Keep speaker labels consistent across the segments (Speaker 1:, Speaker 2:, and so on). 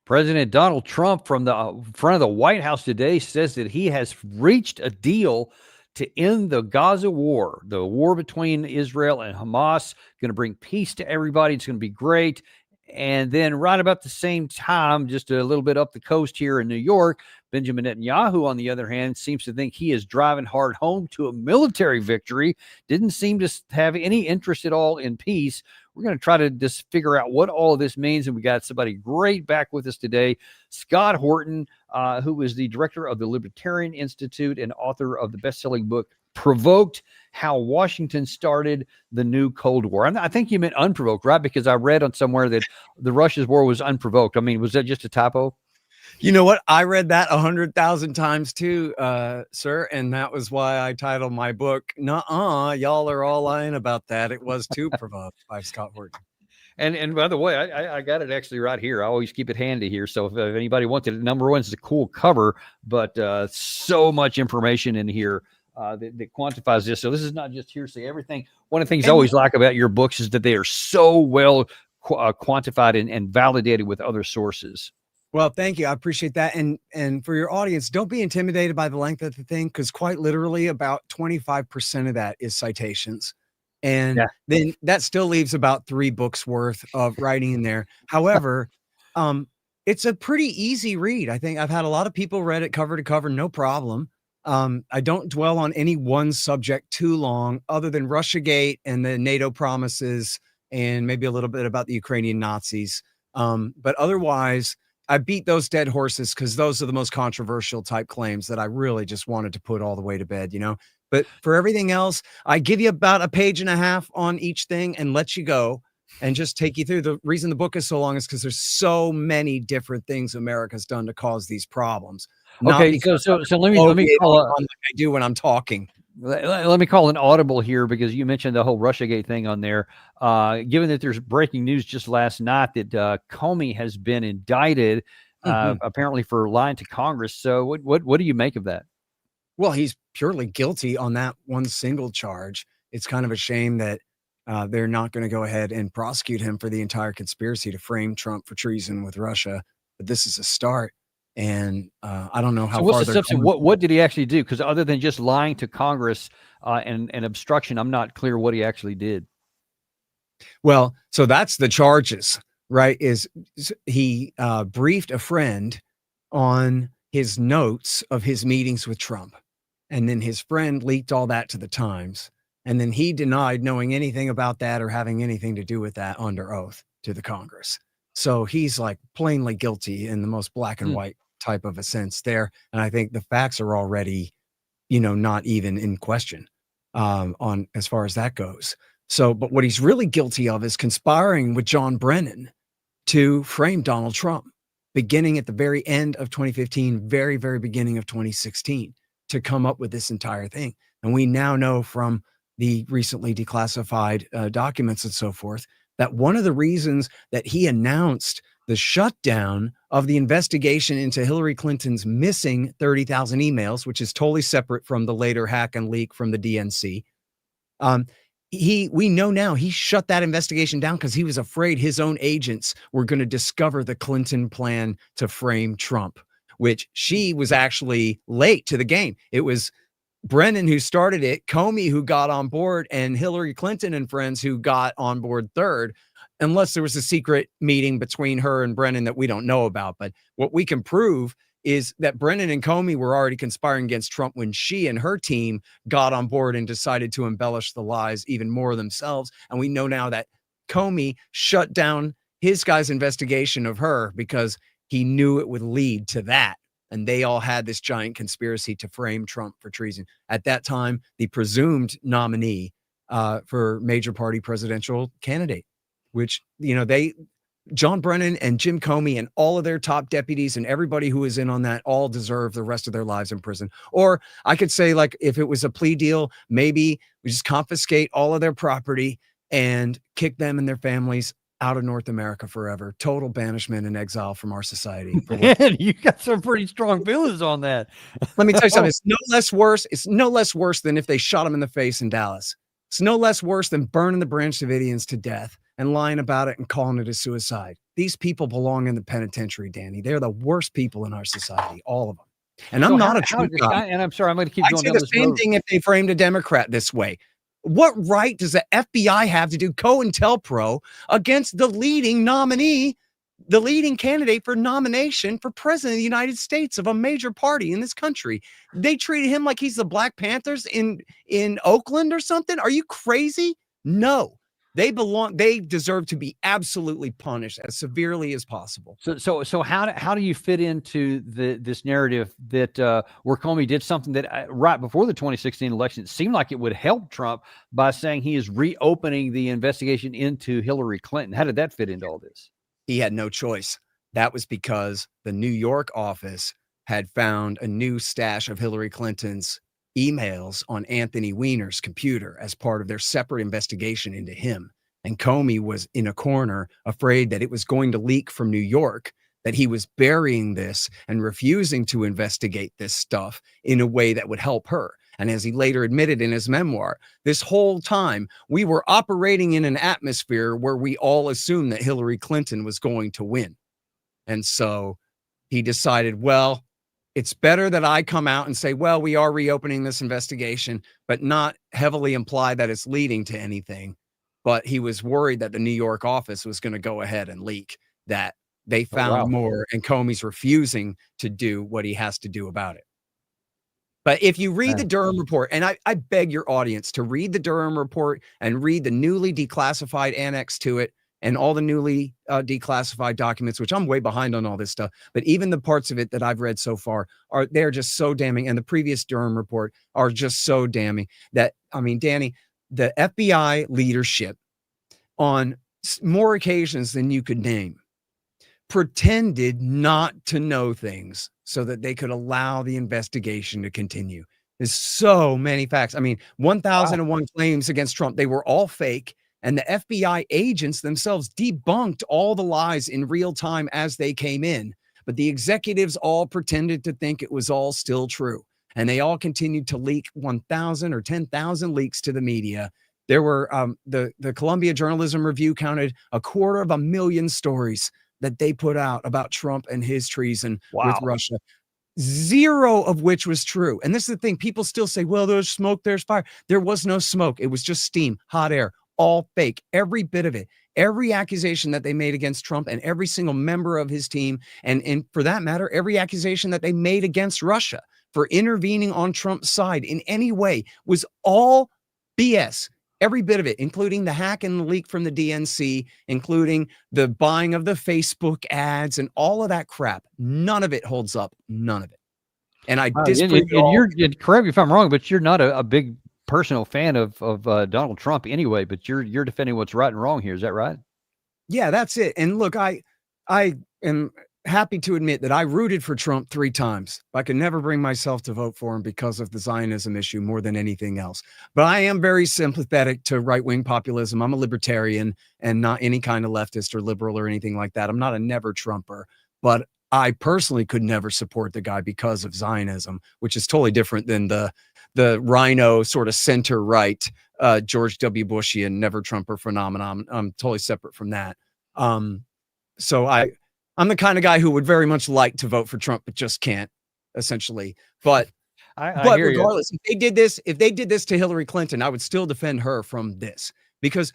Speaker 1: President Donald Trump from the front of the White House today says that he has reached a deal to end the Gaza war, the war between Israel and Hamas. Going to bring peace to everybody. It's going to be great. And then right about the same time, just a little bit up the coast here in New York, Benjamin Netanyahu, on the other hand, seems to think he is driving hard home to a military victory. Didn't seem to have any interest at all in peace. We're going to try to just figure out what all of this means. And we got somebody great back with us today, Scott Horton, who is the director of the Libertarian Institute and author of the best-selling book, Provoked: How Washington Started the New Cold War. I think you meant unprovoked, right? Because I read on somewhere that the Russia's war was unprovoked. I mean, was that just a typo?
Speaker 2: You know what? I read that 100,000 times too, sir. And that was why I titled my book, Nuh-uh, y'all are all lying about that. It was too provoked by Scott Horton.
Speaker 1: And by the way, I got it actually right here. I always keep it handy here. So if anybody wants it, number one, it's a cool cover, but so much information in here that quantifies this. So this is not just hearsay. Everything. One of the things I always like about your books is that they are so well quantified and validated with other sources.
Speaker 2: Well, thank you. I appreciate that. And for your audience, don't be intimidated by the length of the thing, because quite literally about 25% of that is citations. And then that still leaves about 3 books worth of writing in there. However, it's a pretty easy read. I think I've had a lot of people read it cover to cover, no problem. I don't dwell on any one subject too long, other than Russiagate and the NATO promises and maybe a little bit about the Ukrainian Nazis. But otherwise, I beat those dead horses because those are the most controversial type claims that I really just wanted to put all the way to bed, you know. But for everything else, I give you about 1.5 pages on each thing and let you go and just take you through. The reason the book is so long is because there's so many different things America's done to cause these problems.
Speaker 1: Okay, so let me call
Speaker 2: on like I do when I'm talking.
Speaker 1: Let me call an audible here, because you mentioned the whole Russiagate thing on there. Given that there's breaking news just last night that Comey has been indicted, apparently for lying to Congress. So what do you make of that?
Speaker 2: Well, he's purely guilty on that one single charge. It's kind of a shame that they're not going to go ahead and prosecute him for the entire conspiracy to frame Trump for treason with Russia. But this is a start. And I don't know how far they're going.
Speaker 1: What did he actually do? Because other than just lying to Congress and obstruction, I'm not clear what he actually did.
Speaker 2: Well, so that's the charges, right? Is he briefed a friend on his notes of his meetings with Trump. And then his friend leaked all that to the Times. And then he denied knowing anything about that or having anything to do with that under oath to the Congress. So he's like plainly guilty in the most black and white type of a sense there. And I think the facts are already, you know, not even in question on as far as that goes. So, but what he's really guilty of is conspiring with John Brennan to frame Donald Trump, beginning at the very end of 2015, very, very beginning of 2016, to come up with this entire thing. And we now know from the recently declassified documents and so forth, that one of the reasons that he announced the shutdown of the investigation into Hillary Clinton's missing 30,000 emails, which is totally separate from the later hack and leak from the DNC. We know now he shut that investigation down because he was afraid his own agents were going to discover the Clinton plan to frame Trump, which she was actually late to the game. It was Brennan who started it, Comey who got on board, and Hillary Clinton and friends who got on board third, unless there was a secret meeting between her and Brennan that we don't know about. But what we can prove is that Brennan and Comey were already conspiring against Trump when she and her team got on board and decided to embellish the lies even more themselves. And we know now that Comey shut down his guy's investigation of her because he knew it would lead to that. And they all had this giant conspiracy to frame Trump for treason. At that time, the presumed nominee for major party presidential candidate, which, you know, John Brennan and Jim Comey and all of their top deputies and everybody who is in on that all deserve the rest of their lives in prison. Or I could say, like, if it was a plea deal, maybe we just confiscate all of their property and kick them and their families out of North America forever. Total banishment and exile from our society.
Speaker 1: Man, you got some pretty strong feelings on that.
Speaker 2: Let me tell you something. It's no less worse. It's no less worse than if they shot him in the face in Dallas. It's no less worse than burning the Branch Davidians to death and lying about it and calling it a suicide. these people belong in the penitentiary, Danny. They're the worst people in our society, all of them. And I'm
Speaker 1: So
Speaker 2: not a
Speaker 1: how
Speaker 2: Trump
Speaker 1: does
Speaker 2: guy.
Speaker 1: and I'm sorry, I'm going to keep
Speaker 2: I'd
Speaker 1: going
Speaker 2: say
Speaker 1: down
Speaker 2: the
Speaker 1: this
Speaker 2: same
Speaker 1: road.
Speaker 2: thing if they framed a Democrat this way. What right does the FBI have to do COINTELPRO against the leading nominee, the leading candidate for nomination for president of the United States of a major party in this country? They treated him like he's the Black Panthers in Oakland or something. Are you crazy? No. They deserve to be absolutely punished as severely as possible.
Speaker 1: So how do you fit into this narrative that where Comey did something that right before the 2016 election, it seemed like it would help Trump by saying he is reopening the investigation into Hillary Clinton? How did that fit into all this?
Speaker 2: He had no choice. That was because the New York office had found a new stash of Hillary Clinton's emails on Anthony Weiner's computer as part of their separate investigation into him. And Comey was in a corner, afraid that it was going to leak from New York, that he was burying this and refusing to investigate this stuff in a way that would help her. And as he later admitted in his memoir, this whole time we were operating in an atmosphere where we all assumed that Hillary Clinton was going to win. And so he decided, well, it's better that I come out and say, well, we are reopening this investigation, but not heavily imply that it's leading to anything. But he was worried that the New York office was going to go ahead and leak that they found more, and Comey's refusing to do what he has to do about it. But if you read the Durham report, and I beg your audience to read the Durham report and read the newly declassified annex to it and all the newly declassified documents, which I'm way behind on all this stuff, but even the parts of it that I've read so far they're just so damning. And the previous Durham report are just so damning that, I mean, Danny, the FBI leadership on more occasions than you could name pretended not to know things so that they could allow the investigation to continue. There's so many facts. I mean, 1,001 claims against Trump, they were all fake. And the FBI agents themselves debunked all the lies in real time as they came in. But the executives all pretended to think it was all still true. And they all continued to leak 1,000 or 10,000 leaks to the media. There were the Columbia Journalism Review counted 250,000 stories that they put out about Trump and his treason with Russia. Zero of which was true. And this is the thing. People still say, well, there's smoke, there's fire. There was no smoke. It was just steam, hot air, all fake. Every bit of it. Every accusation that they made against Trump and every single member of his team. And for that matter, every accusation that they made against Russia for intervening on Trump's side in any way was all BS. Every bit of it, including the hack and the leak from the DNC, including the buying of the Facebook ads and all of that crap. None of it holds up. None of it. And I disprove it all.
Speaker 1: Correct me if I'm wrong, but you're not a big personal fan of Donald Trump anyway, but you're defending what's right and wrong here. Is that right?
Speaker 2: Yeah, that's it. And look, I am happy to admit that I rooted for Trump 3 times. I could never bring myself to vote for him because of the Zionism issue more than anything else. But I am very sympathetic to right-wing populism. I'm a libertarian and not any kind of leftist or liberal or anything like that. I'm not a never Trumper, but I personally could never support the guy because of Zionism, which is totally different than the rhino sort of center-right George W. Bushian never Trumper phenomenon. I'm totally separate from that. So I'm the kind of guy who would very much like to vote for Trump, but just can't, essentially. But regardless, if they did this to Hillary Clinton, I would still defend her from this because,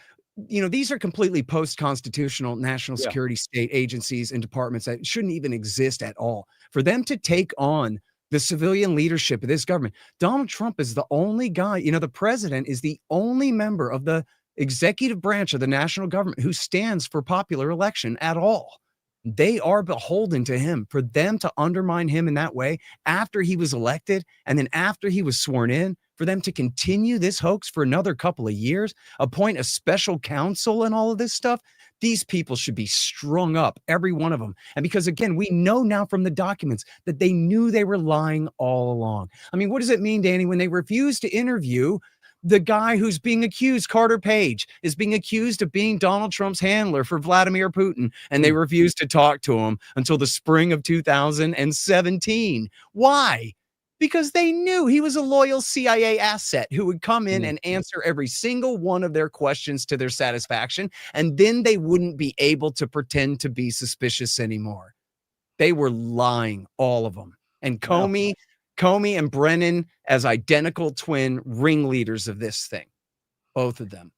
Speaker 2: you know, these are completely post-constitutional national security state agencies and departments that shouldn't even exist at all. For them to take on the civilian leadership of this government, Donald Trump is the only guy, you know, the president is the only member of the executive branch of the national government who stands for popular election at all. They are beholden to him. For them to undermine him in that way after he was elected and then after he was sworn in, for them to continue this hoax for another couple of years, appoint a special counsel and all of this stuff, these people should be strung up, every one of them. And because, again, we know now from the documents that they knew they were lying all along. I mean, what does it mean, Danny, when they refuse to interview the guy who's being accused, Carter Page, is being accused of being Donald Trump's handler for Vladimir Putin, and they refuse to talk to him until the spring of 2017. Why? because they knew he was a loyal CIA asset who would come in
Speaker 1: Mm.
Speaker 2: and answer every single one of their questions to their satisfaction. And then they wouldn't be able to pretend to be suspicious anymore. They were lying, all of them. And
Speaker 1: Wow.
Speaker 2: Comey and Brennan as identical twin ringleaders of this thing, both of them.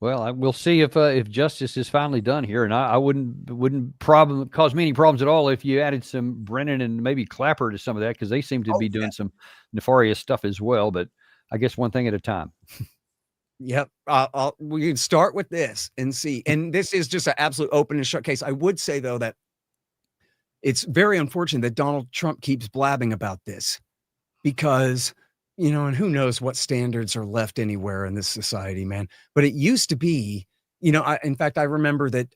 Speaker 1: Well, we'll see if justice is finally done here, and I wouldn't cause me any problems at all if you added some Brennan and maybe Clapper to some of that, because they seem to be doing some nefarious stuff as well. But I guess one thing at a time.
Speaker 2: Yep. We can start with this and see. And this is just an absolute open and shut case. I would say, though, that it's very unfortunate that Donald Trump keeps blabbing about this because, and who knows what standards are left anywhere in this society, man. But it used to be, in fact, I remember that,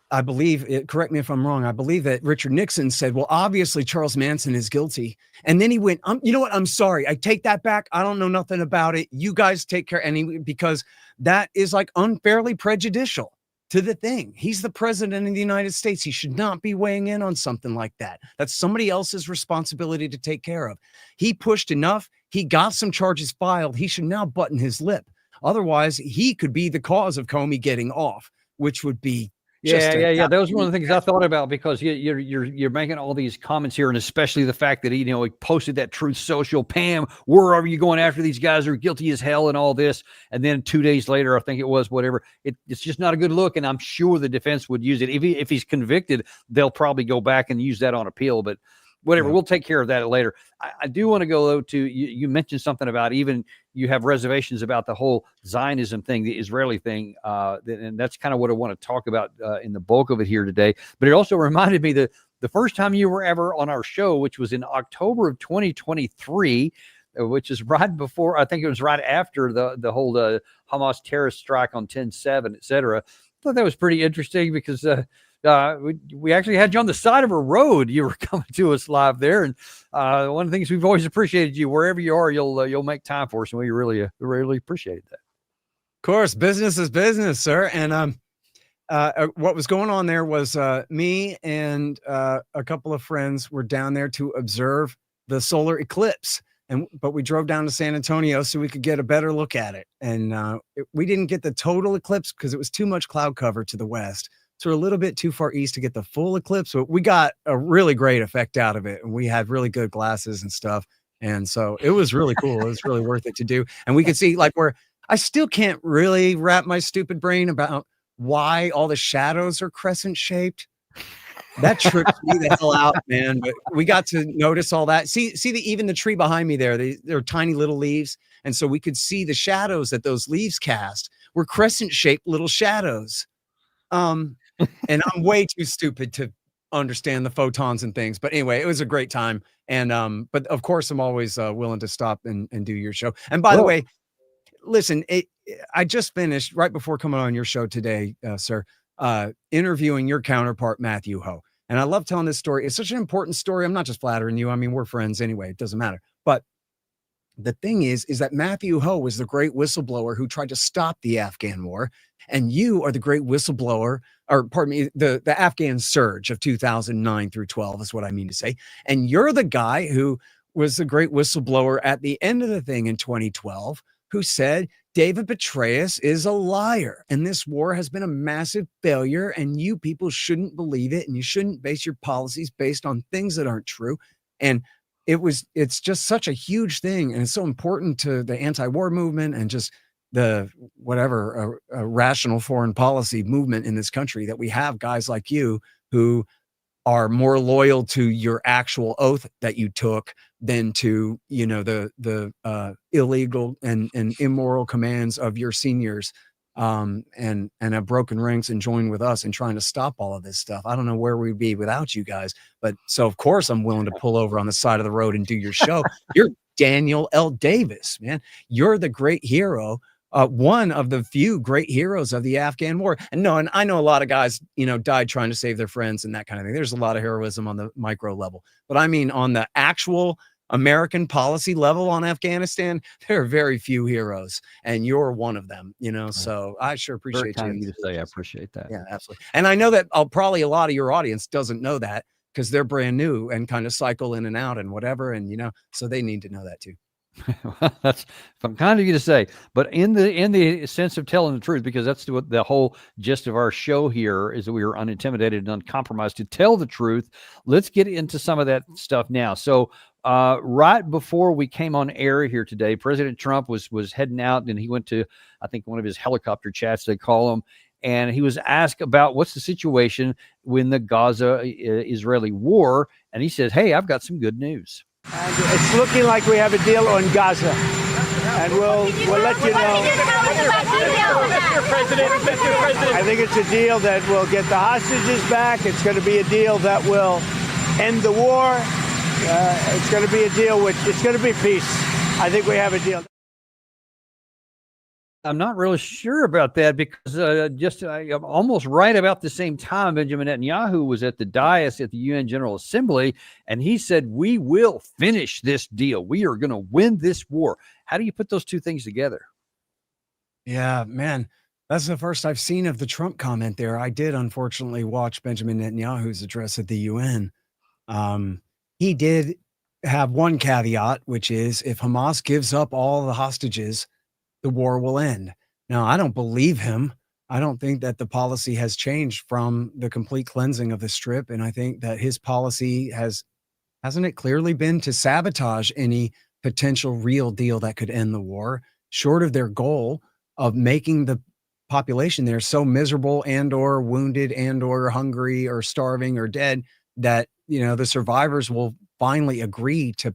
Speaker 2: I believe, correct me if I'm wrong, I believe that Richard Nixon said, well, obviously Charles Manson is guilty. And then he went, you know what? I'm sorry. I take that back. I don't know nothing about it. You guys take care. Because that is like unfairly prejudicial to the thing. He's the president of the United States. He should not be weighing in on something like that. That's somebody else's responsibility to take care of. He pushed enough. He got some charges filed. He should now button his lip. Otherwise, he could be the cause of Comey getting off, which would be
Speaker 1: Yeah. That was one of the things I thought about, because you're making all these comments here, and especially the fact that he posted that Truth Social, Pam, where are you going after these guys are guilty as hell and all this, and then 2 days later, I think it was, whatever. It's just not a good look, and I'm sure the defense would use it if he's convicted. They'll probably go back and use that on appeal, but. Whatever, we'll take care of that later. I do want to go, though, to you mentioned something about even you have reservations about the whole Zionism thing, the Israeli thing, and that's kind of what I want to talk about in the bulk of it here today. But it also reminded me that the first time you were ever on our show, which was in October of 2023, which is right before, I think it was right after the whole Hamas terrorist strike on 10/7, et cetera. I thought that was pretty interesting because we actually had you on the side of a road. You were coming to us live there, and one of the things we've always appreciated, you wherever you are, you'll make time for us, and we really appreciate that.
Speaker 2: Of course, business is business, sir. And what was going on there was me and a couple of friends were down there to observe the solar eclipse. But we drove down to San Antonio so we could get a better look at it. And we didn't get the total eclipse because it was too much cloud cover to the west. So we're a little bit too far east to get the full eclipse, but we got a really great effect out of it. And we had really good glasses and stuff. And so it was really cool. It was really worth it to do. And we could see where I still can't really wrap my stupid brain about why all the shadows are crescent shaped. That trips me the hell out, man. But we got to notice all that. See even the tree behind me there, they're tiny little leaves. And so we could see the shadows that those leaves cast were crescent shaped little shadows. And I'm way too stupid to understand the photons and things. But anyway, it was a great time. And but of course, I'm always willing to stop and do your show. And by the way, listen, I just finished right before coming on your show today, sir, interviewing your counterpart, Matthew Ho. And I love telling this story. It's such an important story. I'm not just flattering you. I mean, we're friends anyway. It doesn't matter. But the thing is that Matthew Ho was the great whistleblower who tried to stop the Afghan war. And you are the great whistleblower, or pardon me, the Afghan surge of 2009 through 12 is what I mean to say. And you're the guy who was the great whistleblower at the end of the thing in 2012, who said David Petraeus is a liar and this war has been a massive failure and you people shouldn't believe it and you shouldn't base your policies based on things that aren't true. And it's just such a huge thing, and it's so important to the anti-war movement and just the whatever rational foreign policy movement in this country that we have guys like you who are more loyal to your actual oath that you took than to the illegal and immoral commands of your seniors, and have broken ranks and joined with us in trying to stop all of this stuff. I don't know where we'd be without you guys, but so of course I'm willing to pull over on the side of the road and do your show. You're Daniel L. Davis, man. You're the great hero. One of the few great heroes of the Afghan war. And I know a lot of guys, died trying to save their friends and that kind of thing. There's a lot of heroism on the micro level, but I mean, on the actual American policy level on Afghanistan, there are very few heroes, and you're one of them, so I sure appreciate
Speaker 1: you to say. I appreciate that.
Speaker 2: Yeah, absolutely. And I know that probably a lot of your audience doesn't know that, because they're brand new and kind of cycle in and out and whatever. And, so they need to know that too.
Speaker 1: That's kind of you to say, but in the sense of telling the truth, because that's what the whole gist of our show here is, that we are unintimidated and uncompromised to tell the truth. Let's get into some of that stuff now. So right before we came on air here today, President Trump was heading out, and he went to, I think, one of his helicopter chats, they call them, and he was asked about what's the situation when the Gaza Israeli war, and he said, "Hey, I've got some good news."
Speaker 3: And it's looking like we have a deal on Gaza, and we'll let you know.
Speaker 4: Mr. President,
Speaker 3: I think it's a deal that will get the hostages back. It's going to be a deal that will end the war. It's going to be a deal it's going to be peace. I think we have a deal.
Speaker 1: I'm not really sure about that, because almost right about the same time, Benjamin Netanyahu was at the dais at the UN General Assembly, and he said, "We will finish this deal. We are going to win this war." How do you put those two things together?
Speaker 2: Yeah, man, that's the first I've seen of the Trump comment there. I did unfortunately watch Benjamin Netanyahu's address at the UN. He did have one caveat, which is if Hamas gives up all the hostages, the war will end. Now, I don't believe him. I don't think that the policy has changed from the complete cleansing of the Strip. And I think that his policy hasn't it clearly been to sabotage any potential real deal that could end the war, short of their goal of making the population there so miserable and or wounded and or hungry or starving or dead that, the survivors will finally agree to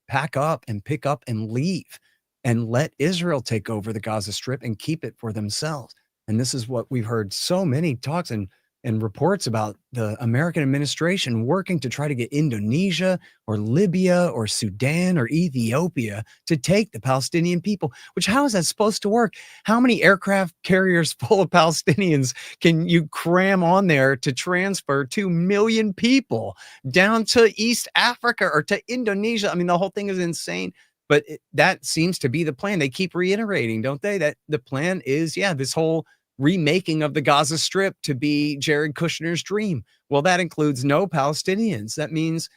Speaker 2: pack up and pick up and leave and let Israel take over the Gaza Strip and keep it for themselves. And this is what we've heard so many talks and reports about the American administration working to try to get Indonesia or Libya or Sudan or Ethiopia to take the Palestinian people, which how is that supposed to work? How many aircraft carriers full of Palestinians can you cram on there to transfer 2 million people down to East Africa or to Indonesia? I mean, the whole thing is insane. But that seems to be the plan. They keep reiterating, don't they, that the plan is, this whole remaking of the Gaza Strip to be Jared Kushner's dream. Well, that includes no Palestinians. That means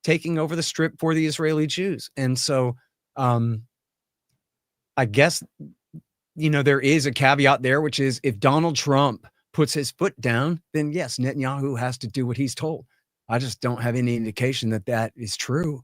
Speaker 2: taking over the Strip for the Israeli Jews. And so I guess, there is a caveat there, which is if Donald Trump puts his foot down, then yes, Netanyahu has to do what he's told. I just don't have any indication that that is true.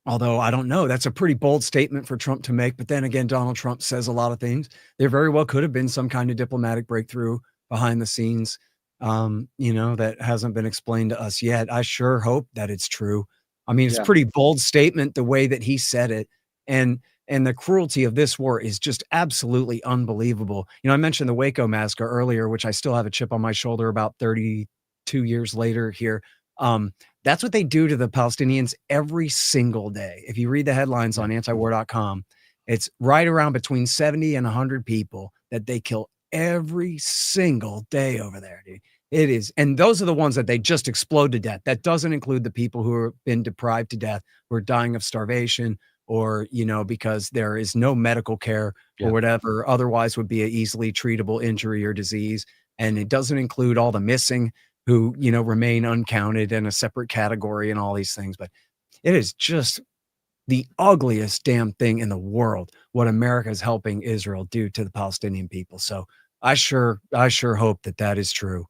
Speaker 2: Although I don't know, that's a pretty bold statement for Trump to make. But then again, Donald Trump says a lot of things. There very well could have been some kind of diplomatic breakthrough behind the scenes, that hasn't been explained to us yet. I sure hope that it's true. I mean, it's a pretty bold statement, the way that he said it. And the cruelty of this war is just absolutely unbelievable. I mentioned the Waco massacre earlier, which I still have a chip on my shoulder about 32 years later here. That's what they do to the Palestinians every single day. If you read the headlines on antiwar.com, it's right around between 70 and 100 people that they kill every single day over there, dude. It is. And those are the ones that they just explode to death. That doesn't include the people who have been deprived to death, who are dying of starvation or, because there is no medical care or whatever otherwise would be an easily treatable injury or disease. And it doesn't include all the missing who, remain uncounted in a separate category and all these things. But it is just the ugliest damn thing in the world, what America is helping Israel do to the Palestinian people. So I sure hope that that is true.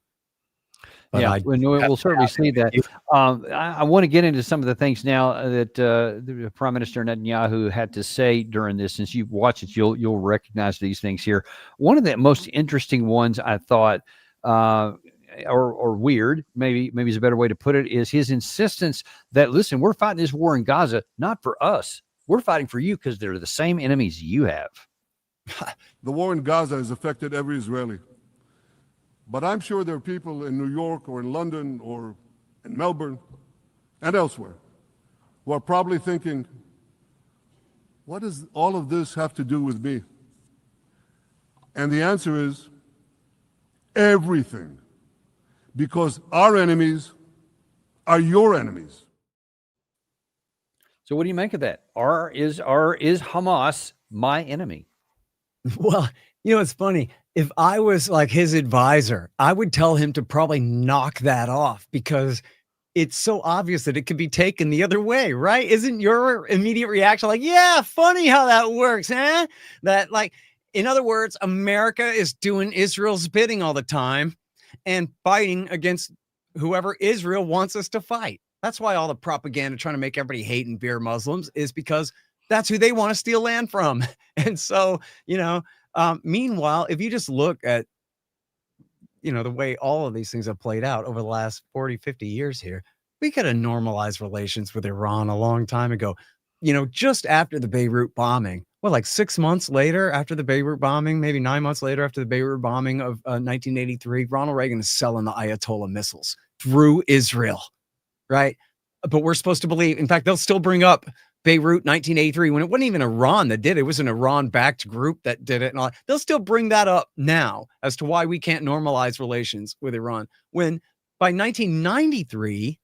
Speaker 2: But
Speaker 1: we'll certainly see that. I want to get into some of the things now that the Prime Minister Netanyahu had to say during this. Since you've watched it, you'll recognize these things here. One of the most interesting ones I thought, or weird, maybe is a better way to put it, is his insistence that, listen, we're fighting this war in Gaza, not for us. We're fighting for you because they're the same enemies you have.
Speaker 5: The war in Gaza has affected every Israeli. But I'm sure there are people in New York or in London or in Melbourne and elsewhere who are probably thinking, what does all of this have to do with me? And the answer is everything. Because our enemies are your enemies.
Speaker 1: So what do you make of that? Is Hamas my enemy?
Speaker 2: Well, it's funny. If I was like his advisor, I would tell him to probably knock that off because it's so obvious that it could be taken the other way, right? Isn't your immediate reaction like, yeah, funny how that works, huh? That, like, in other words, America is doing Israel's bidding all the time and fighting against whoever Israel wants us to fight. That's why all the propaganda trying to make everybody hate and fear Muslims is because that's who they want to steal land from. And so, meanwhile, if you just look at, the way all of these things have played out over the last 40, 50 years here, we could have normalized relations with Iran a long time ago. Just after the Beirut bombing, like 6 months later after the Beirut bombing, maybe 9 months later after the Beirut bombing of 1983, Ronald Reagan is selling the Ayatollah missiles through Israel, right? But we're supposed to believe, in fact, they'll still bring up Beirut 1983 when it wasn't even Iran that did it. It was an Iran-backed group that did it. And all. They'll still bring that up now as to why we can't normalize relations with Iran. When by 1993,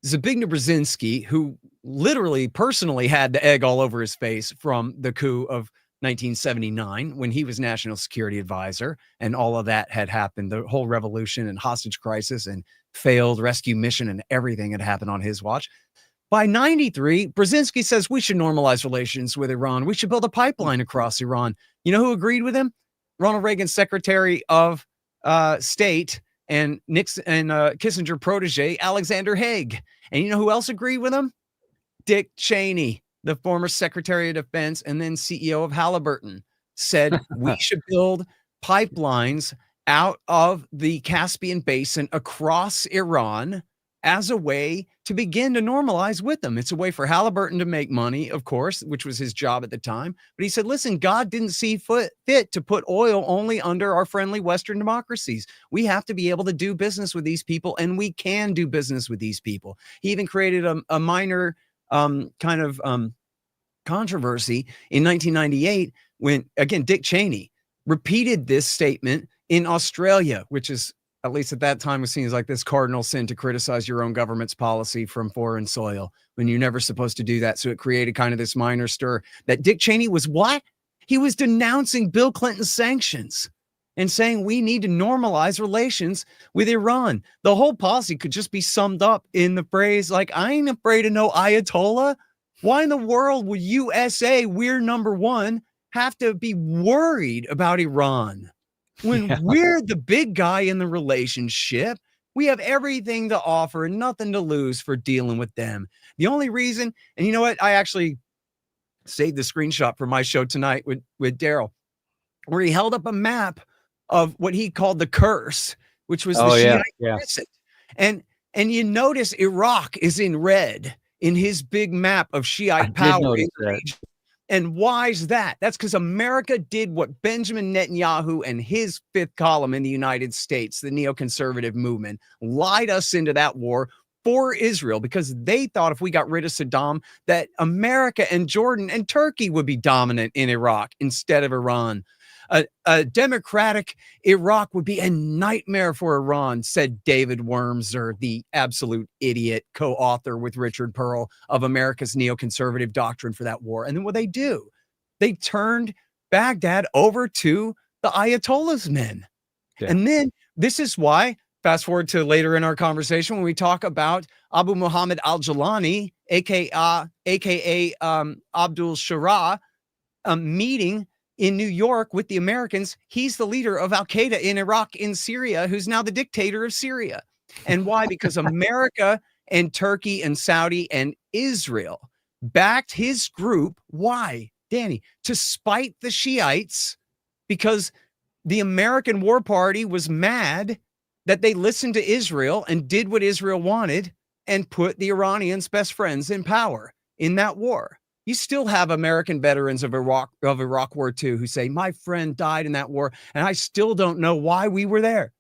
Speaker 2: Zbigniew Brzezinski, who literally personally had the egg all over his face from the coup of 1979 when he was national security advisor and all of that had happened, the whole revolution and hostage crisis and failed rescue mission and everything had happened on his watch. By 93, Brzezinski says we should normalize relations with Iran. We should build a pipeline across Iran. You know who agreed with him? Ronald Reagan's Secretary of State and Nixon and Kissinger protege, Alexander Haig. And you know who else agreed with him? Dick Cheney, the former Secretary of Defense and then CEO of Halliburton, said we should build pipelines out of the Caspian Basin across Iran as a way to begin to normalize with them. It's a way for Halliburton to make money, of course, which was his job at the time. But he said, listen, God didn't see fit to put oil only under our friendly Western democracies. We have to be able to do business with these people, and we can do business with these people. He even created a minor controversy in 1998 when, again, Dick Cheney repeated this statement in Australia, which is, at least at that time, was seen as like this cardinal sin to criticize your own government's policy from foreign soil when you're never supposed to do that. So it created kind of this minor stir that Dick Cheney was what? He was denouncing Bill Clinton's sanctions and saying we need to normalize relations with Iran. The whole policy could just be summed up in the phrase like, I ain't afraid of no Ayatollah. Why in the world would USA, we're number one, have to be worried about Iran? When we're the big guy in the relationship, we have everything to offer and nothing to lose for dealing with them. The only reason, and you know what? I actually saved the screenshot for my show tonight with Daryl, where he held up a map of what he called the curse, which was the Shiite crescent. And you notice Iraq is in red in his big map of Shiite power. And why is that? That's because America did what Benjamin Netanyahu and his fifth column in the United States, the neoconservative movement, lied us into that war for Israel because they thought if we got rid of Saddam, that America and Jordan and Turkey would be dominant in Iraq instead of Iran. A democratic Iraq would be a nightmare for Iran, said David Wormser, the absolute idiot co-author with Richard Pearl of America's neoconservative doctrine for that war. And then what they do? They turned Baghdad over to the Ayatollah's men. Yeah. And then this is why, fast forward to later in our conversation, when we talk about Abu Muhammad al-Jawlani, aka Abdul Shara, meeting in New York with the Americans. He's the leader of al-Qaeda in Iraq, in Syria, who's now the dictator of Syria. And why? Because America and Turkey and Saudi and Israel backed his group. Why, Danny? To spite the Shiites, because the American War Party was mad that they listened to Israel and did what Israel wanted and put the Iranians' best friends in power in that war. You still have American veterans of Iraq War II who say, my friend died in that war, and I still don't know why we were there.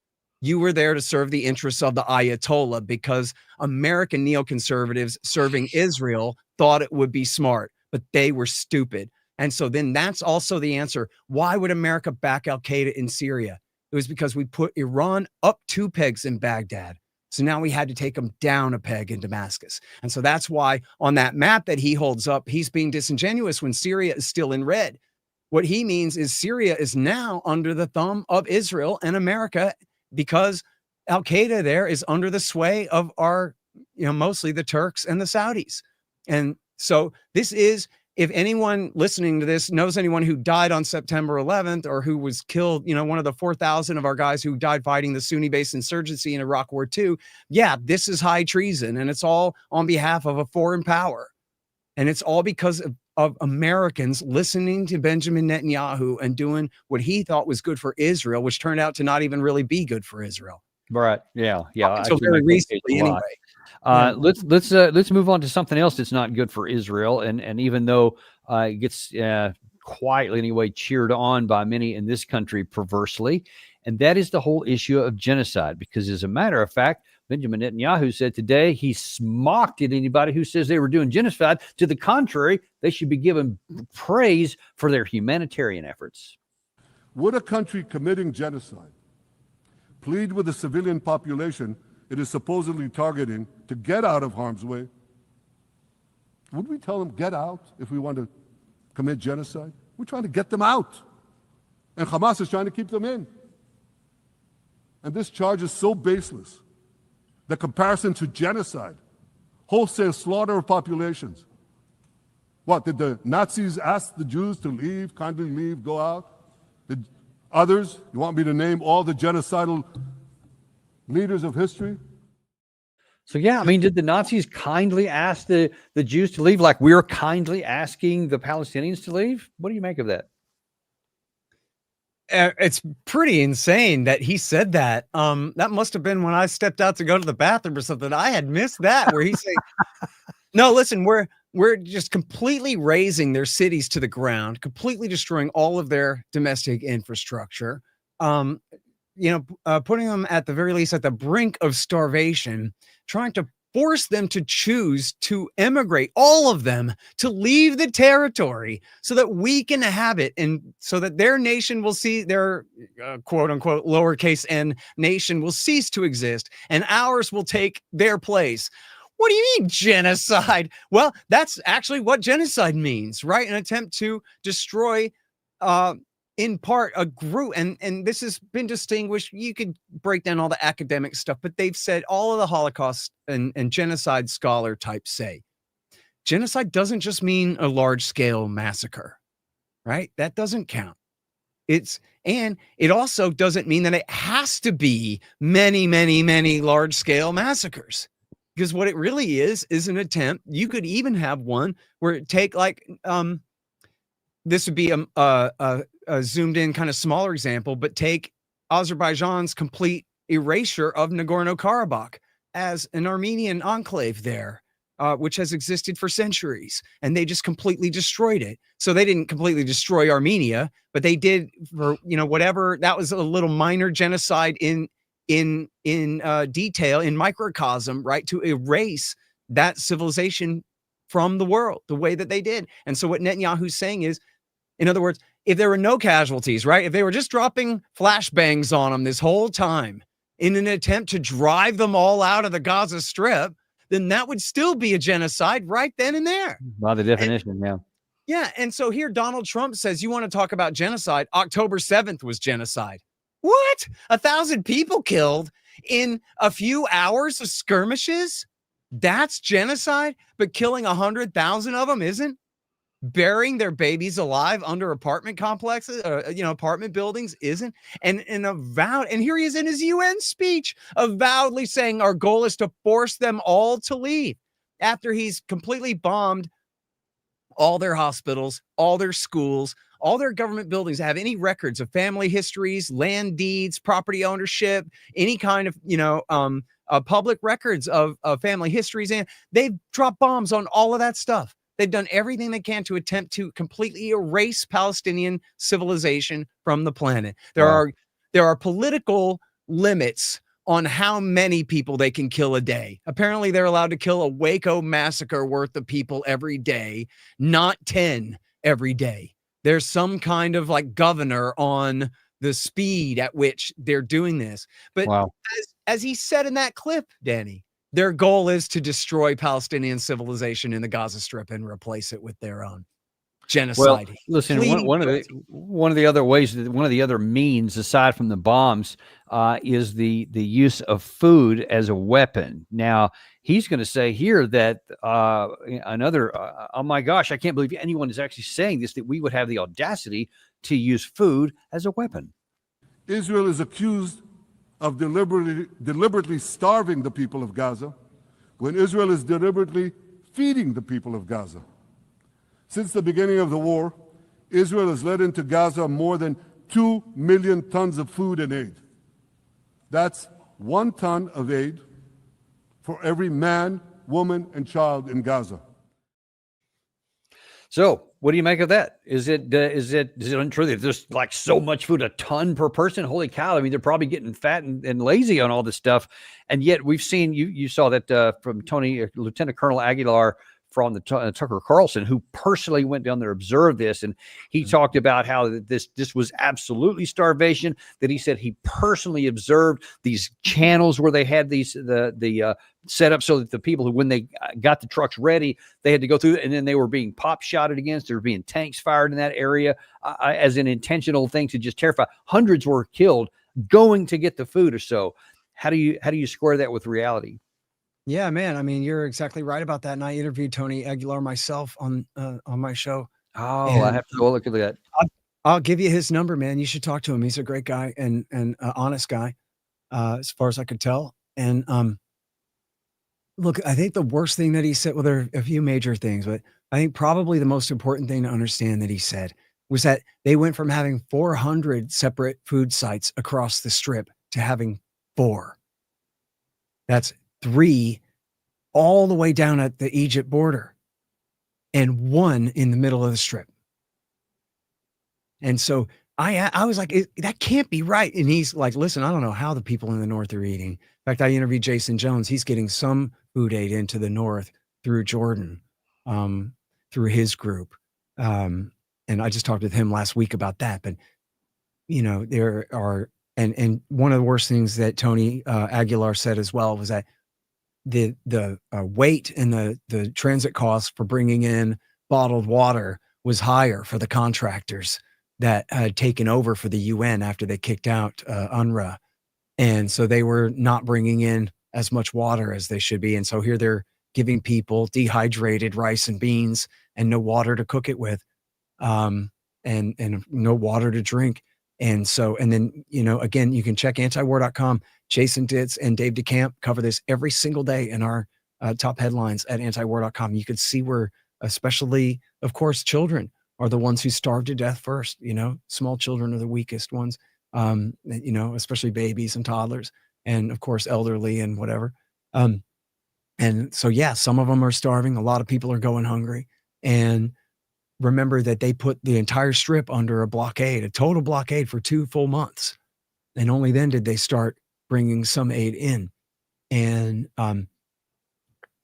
Speaker 2: You were there to serve the interests of the Ayatollah because American neoconservatives serving Israel thought it would be smart, but they were stupid. And so then that's also the answer. Why would America back al-Qaeda in Syria? It was because we put Iran up 2 pegs in Baghdad. So now we had to take them down a peg in Damascus. And so that's why on that map that he holds up, he's being disingenuous when Syria is still in red. What he means is Syria is now under the thumb of Israel and America because Al-Qaeda there is under the sway of our, mostly the Turks and the Saudis. And so this is, if anyone listening to this knows anyone who died on September 11th or who was killed, one of the 4,000 of our guys who died fighting the Sunni-based insurgency in Iraq War II, yeah, this is high treason, and it's all on behalf of a foreign power. And it's all because of Americans listening to Benjamin Netanyahu and doing what he thought was good for Israel, which turned out to not even really be good for Israel.
Speaker 1: Right. Yeah. Yeah.
Speaker 2: Until very recently, anyway.
Speaker 1: Let's move on to something else that's not good for Israel, and even though it gets quietly anyway cheered on by many in this country perversely, and that is the whole issue of genocide. Because as a matter of fact, Benjamin Netanyahu said today he smocked at anybody who says they were doing genocide. To the contrary, they should be given praise for their humanitarian efforts.
Speaker 5: Would a country committing genocide plead with the civilian population it is supposedly targeting to get out of harm's way? Would we tell them, get out, if we want to commit genocide? We're trying to get them out. And Hamas is trying to keep them in. And this charge is so baseless. The comparison to genocide, wholesale slaughter of populations. What, did the Nazis ask the Jews to leave, kindly leave, go out? Did others, you want me to name all the genocidal leaders of history?
Speaker 1: So, yeah, I mean, did the Nazis kindly ask the Jews to leave like we're kindly asking the Palestinians to leave? What do you make of that?
Speaker 2: It's pretty insane that he said that. That must have been when I stepped out to go to the bathroom or something. I had missed that, where he's saying, no, listen, we're just completely razing their cities to the ground, completely destroying all of their domestic infrastructure, putting them at the very least at the brink of starvation, trying to force them to choose to emigrate, all of them, to leave the territory so that we can have it, and so that their nation will see, their quote unquote lowercase n nation will cease to exist, and ours will take their place. What do you mean genocide? Well, that's actually what genocide means, right? An attempt to destroy in part a group, and this has been distinguished. You could break down all the academic stuff, but they've said, all of the Holocaust and genocide scholar types say, genocide doesn't just mean a large scale massacre, right? That doesn't count. And it also doesn't mean that it has to be many, many, many large scale massacres, because what it really is an attempt. You could even have one where it take like, this would be a zoomed in kind of smaller example, but take Azerbaijan's complete erasure of Nagorno-Karabakh as an Armenian enclave there, which has existed for centuries, and they just completely destroyed it. So they didn't completely destroy Armenia, but they did for, whatever. That was a little minor genocide in detail, in microcosm, right? To erase that civilization from the world the way that they did. And so what Netanyahu's saying is, in other words, if there were no casualties, right? If they were just dropping flashbangs on them this whole time in an attempt to drive them all out of the Gaza Strip, then that would still be a genocide right then and there.
Speaker 1: By the definition, yeah.
Speaker 2: Yeah. And so here Donald Trump says, you want to talk about genocide? October 7th was genocide. What? 1,000 people killed in a few hours of skirmishes? That's genocide? But killing 100,000 of them isn't? Burying their babies alive under apartment complexes, apartment buildings isn't? And here he is in his UN speech, avowedly saying our goal is to force them all to leave, after he's completely bombed all their hospitals, all their schools, all their government buildings that have any records of family histories, land deeds, property ownership, any kind of, public records of family histories. And they've dropped bombs on all of that stuff. They've done everything they can to attempt to completely erase Palestinian civilization from the planet. There are political limits on how many people they can kill a day. Apparently, they're allowed to kill a Waco massacre worth of people every day, not 10 every day. There's some kind of like governor on the speed at which they're doing this. But as he said in that clip, Danny, their goal is to destroy Palestinian civilization in the Gaza Strip and replace it with their own. genocide.
Speaker 1: Well, listen,
Speaker 2: Pleading guilty.
Speaker 1: one of the other ways, one of the other means aside from the bombs, is the use of food as a weapon. Now, he's going to say here that oh my gosh, I can't believe anyone is actually saying this, that we would have the audacity to use food as a weapon.
Speaker 5: Israel is accused of deliberately starving the people of Gaza when Israel is deliberately feeding the people of Gaza. Since the beginning of the war, Israel has let into Gaza more than 2 million tons of food and aid. That's 1 ton of aid for every man, woman, and child in Gaza.
Speaker 1: So, what do you make of that? Is it untrue that there's like so much food, a ton per person? Holy cow! I mean, they're probably getting fat and lazy on all this stuff, and yet we've seen you saw that from Tony, Lieutenant Colonel Aguilar from the Tucker Carlson, who personally went down there, observed this, and he talked about how this was absolutely starvation. That he said he personally observed these channels where they had these the set up so that the people who, when they got the trucks ready, they had to go through, and then they were being pop shotted against. There were being tanks fired in that area as an intentional thing to just terrify. Hundreds were killed going to get the food or so. How do you square that with reality?
Speaker 2: Yeah, man. I mean, you're exactly right about that. And I interviewed Tony Aguilar myself on my show.
Speaker 1: Oh,
Speaker 2: And
Speaker 1: I have to go look at that.
Speaker 2: I'll give you his number, man. You should talk to him. He's a great guy and honest guy, as far as I could tell. And look, I think the worst thing that he said, well, there are a few major things, but I think probably the most important thing to understand that he said was that they went from having 400 separate food sites across the strip to having 4. That's 3 all the way down at the Egypt border and 1 in the middle of the strip. And so I was like, that can't be right. And he's like, listen, I don't know how the people in the north are eating. In fact, I interviewed Jason Jones. He's getting some food aid into the north through Jordan, through his group. And I just talked with him last week about that. But, you know, there are, and one of the worst things that Tony Aguilar said as well was that the weight and the transit costs for bringing in bottled water was higher for the contractors that had taken over for the UN after they kicked out UNRWA. And so they were not bringing in as much water as they should be. And so here they're giving people dehydrated rice and beans and no water to cook it with, and no water to drink. And so, and then, you know, again, you can check antiwar.com. Jason Ditz and Dave DeCamp cover this every single day in our top headlines at antiwar.com. You can see where, especially, of course, children are the ones who starve to death first. You know, small children are the weakest ones, you know, especially babies and toddlers, and of course, elderly and whatever. And so, yeah, some of them are starving. A lot of people are going hungry. And remember that they put the entire strip under a blockade, a total blockade for 2 full months. And only then did they start bringing some aid in. And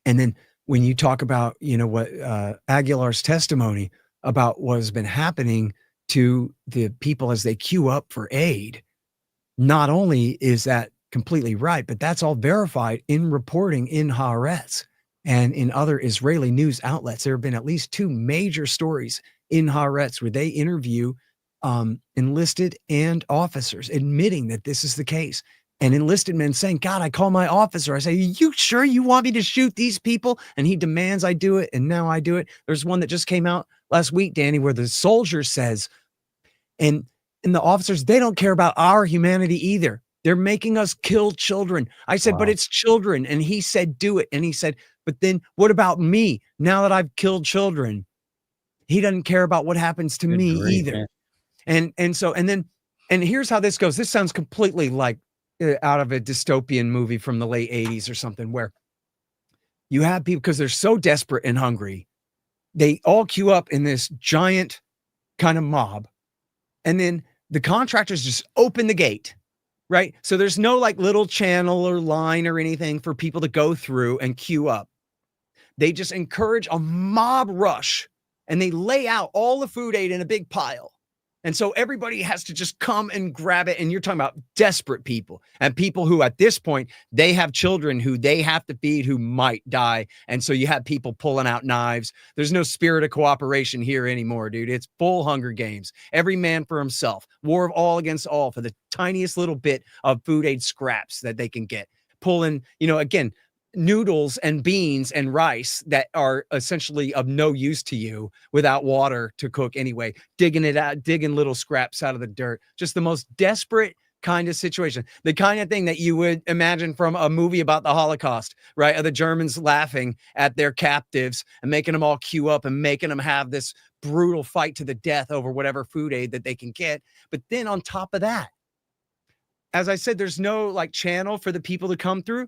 Speaker 2: then when you talk about, you know, what Aguilar's testimony about what has been happening to the people as they queue up for aid, not only is that completely right, but that's all verified in reporting in Haaretz and in other Israeli news outlets. There have been at least 2 major stories in Haaretz where they interview enlisted and officers admitting that this is the case. And enlisted men saying, God, I call my officer. I say, you sure you want me to shoot these people? And he demands I do it. And now I do it. There's one that just came out last week, Danny, where the soldier says, and the officers, they don't care about our humanity either. They're making us kill children. I said,
Speaker 1: Wow.
Speaker 2: But it's children. And he said, do it. And he said, but then what about me? Now that I've killed children, he doesn't care about what happens to me either. Man. And here's how this goes. This sounds completely like out of a dystopian movie from the late 80s or something, where you have people, because they're so desperate and hungry, they all queue up in this giant kind of mob. And then the contractors just open the gate, right? So there's no like little channel or line or anything for people to go through and queue up. They just encourage a mob rush, and they lay out all the food aid in a big pile. And so everybody has to just come and grab it. And you're talking about desperate people and people who at this point, they have children who they have to feed who might die. And so you have people pulling out knives. There's no spirit of cooperation here anymore, dude. It's full Hunger Games. Every man for himself. War of all against all for the tiniest little bit of food aid scraps that they can get. Pulling, again, noodles and beans and rice that are essentially of no use to you without water to cook anyway, digging it out, digging little scraps out of the dirt. Just the most desperate kind of situation. The kind of thing that you would imagine from a movie about the Holocaust, right? Of the Germans laughing at their captives and making them all queue up and making them have this brutal fight to the death over whatever food aid that they can get. But then on top of that, as I said, there's no like channel for the people to come through.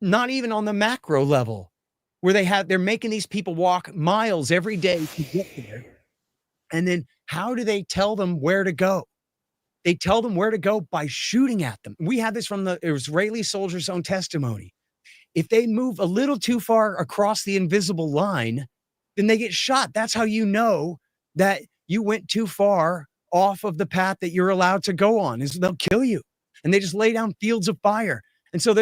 Speaker 2: Not even on the macro level where they're making these people walk miles every day to get there. And then how do they tell them where to go? They tell them where to go by shooting at them. We had this from the Israeli soldiers' own testimony. If they move a little too far across the invisible line, then they get shot. That's how you know that you went too far off of the path that you're allowed to go on, is they'll kill you. And they just lay down fields of fire. And so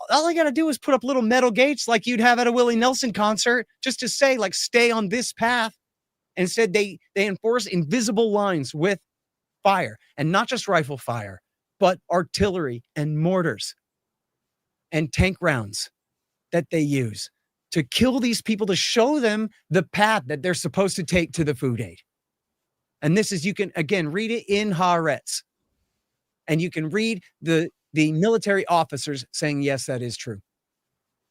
Speaker 2: all I got to do is put up little metal gates like you'd have at a Willie Nelson concert just to say, like, stay on this path. Instead, they enforce invisible lines with fire, and not just rifle fire, but artillery and mortars and tank rounds that they use to kill these people, to show them the path that they're supposed to take to the food aid. And this is, you can, again, read it in Haaretz, and you can read the military officers saying, yes, that is true.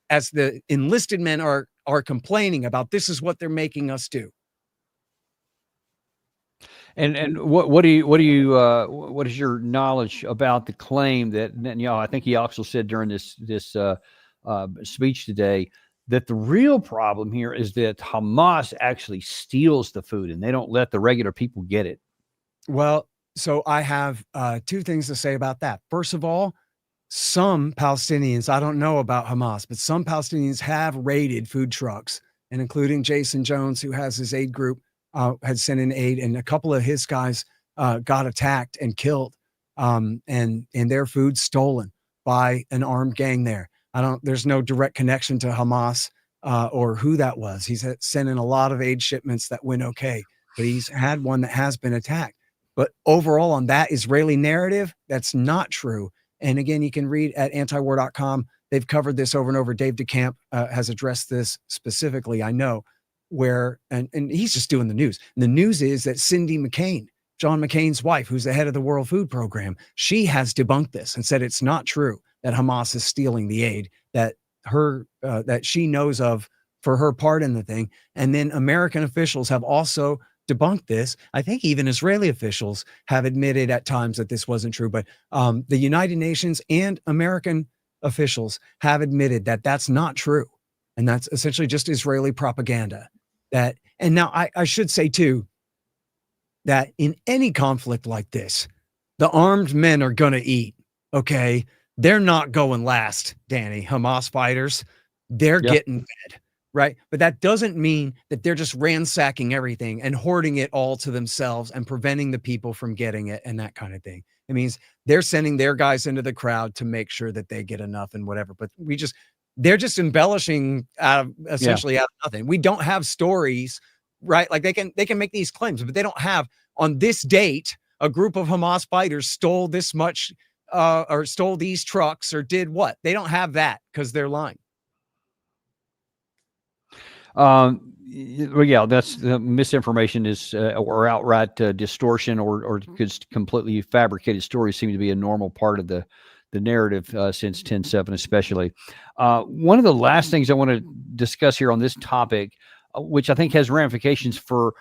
Speaker 2: As the enlisted men are complaining about, this is what they're making us do.
Speaker 1: And what is your knowledge about the claim that Netanyahu, I think he also said during this speech today, that the real problem here is that Hamas actually steals the food and they don't let the regular people get it?
Speaker 2: Well, so I have two things to say about that. First of all, some Palestinians, I don't know about Hamas, but some Palestinians have raided food trucks, and including Jason Jones, who has his aid group, had sent in aid, and a couple of his guys got attacked and killed, and their food stolen by an armed gang there. There's no direct connection to Hamas or who that was. He's sent in a lot of aid shipments that went okay, but he's had one that has been attacked. But overall, on that Israeli narrative, that's not true. And again, you can read at antiwar.com. They've covered this over and over. Dave DeCamp has addressed this specifically, I know, where, and he's just doing the news. And the news is that Cindy McCain, John McCain's wife, who's the head of the World Food Program, she has debunked this and said it's not true that Hamas is stealing the aid that she knows of for her part in the thing. And then American officials have also debunked this. I think even Israeli officials have admitted at times that this wasn't true, but the United Nations and American officials have admitted that that's not true. And that's essentially just Israeli propaganda. And now I should say too, that in any conflict like this, the armed men are going to eat. Okay. They're not going last, Danny. Hamas fighters, they're getting fed. Right. But that doesn't mean that they're just ransacking everything and hoarding it all to themselves and preventing the people from getting it and that kind of thing. It means they're sending their guys into the crowd to make sure that they get enough and whatever. But they're just embellishing essentially out of nothing. We don't have stories, right? Like they can make these claims, but they don't have, on this date, a group of Hamas fighters stole this much or stole these trucks or did what? They don't have that because they're lying.
Speaker 1: Well, yeah, that's misinformation is or outright distortion or just completely fabricated stories seem to be a normal part of the narrative since 10/7 especially. One of the last things I want to discuss here on this topic, which I think has ramifications for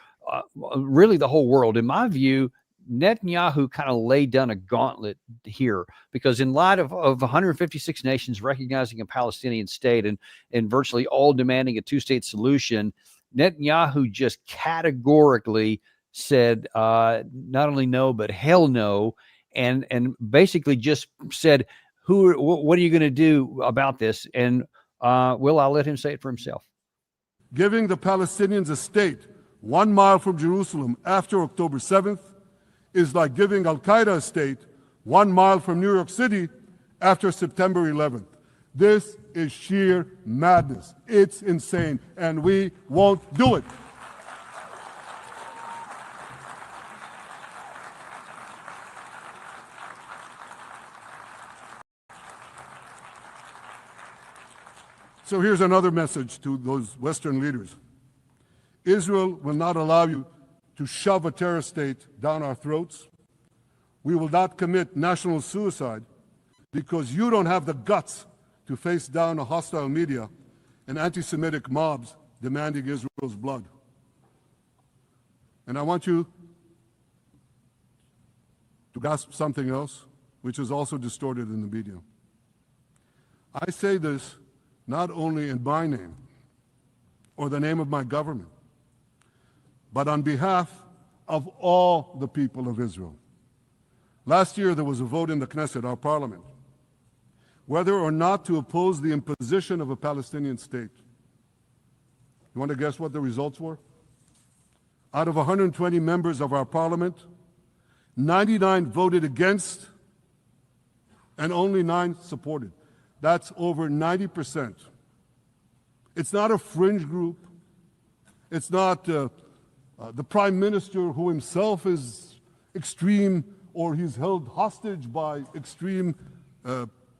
Speaker 1: really the whole world, in my view, Netanyahu kind of laid down a gauntlet here because in light of 156 nations recognizing a Palestinian state and virtually all demanding a two-state solution, Netanyahu just categorically said not only no, but hell no, and basically just said, what are you going to do about this? And I'll let him say it for himself.
Speaker 5: Giving the Palestinians a state 1 mile from Jerusalem after October 7th is like giving Al-Qaeda a state 1 mile from New York City after September 11th. This is sheer madness. It's insane, and we won't do it. So here's another message to those Western leaders. Israel will not allow you to shove a terror state down our throats. We will not commit national suicide because you don't have the guts to face down a hostile media and anti-Semitic mobs demanding Israel's blood. And I want you to grasp something else, which is also distorted in the media. I say this not only in my name or the name of my government, but on behalf of all the people of Israel. Last year, there was a vote in the Knesset, our parliament, whether or not to oppose the imposition of a Palestinian state. You want to guess what the results were? Out of 120 members of our parliament, 99 voted against and only 9 supported. That's over 90%. It's not a fringe group. It's not the prime minister who himself is extreme or he's held hostage by extreme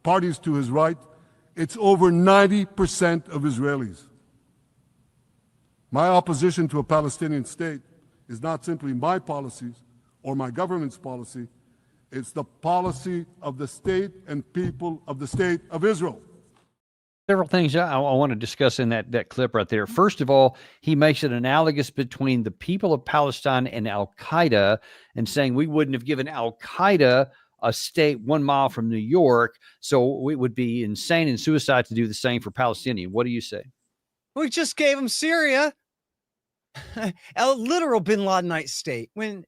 Speaker 5: parties to his right. It's over 90% of Israelis. My opposition to a Palestinian state is not simply my policies or my government's policy. It's the policy of the state and people of the state of Israel.
Speaker 1: Several things I want to discuss in that clip right there. First of all, he makes it analogous between the people of Palestine and Al-Qaeda and saying we wouldn't have given Al-Qaeda a state 1 mile from New York, so it would be insane and suicide to do the same for Palestinian. What do you say?
Speaker 2: We just gave them Syria. A literal bin Ladenite state. When,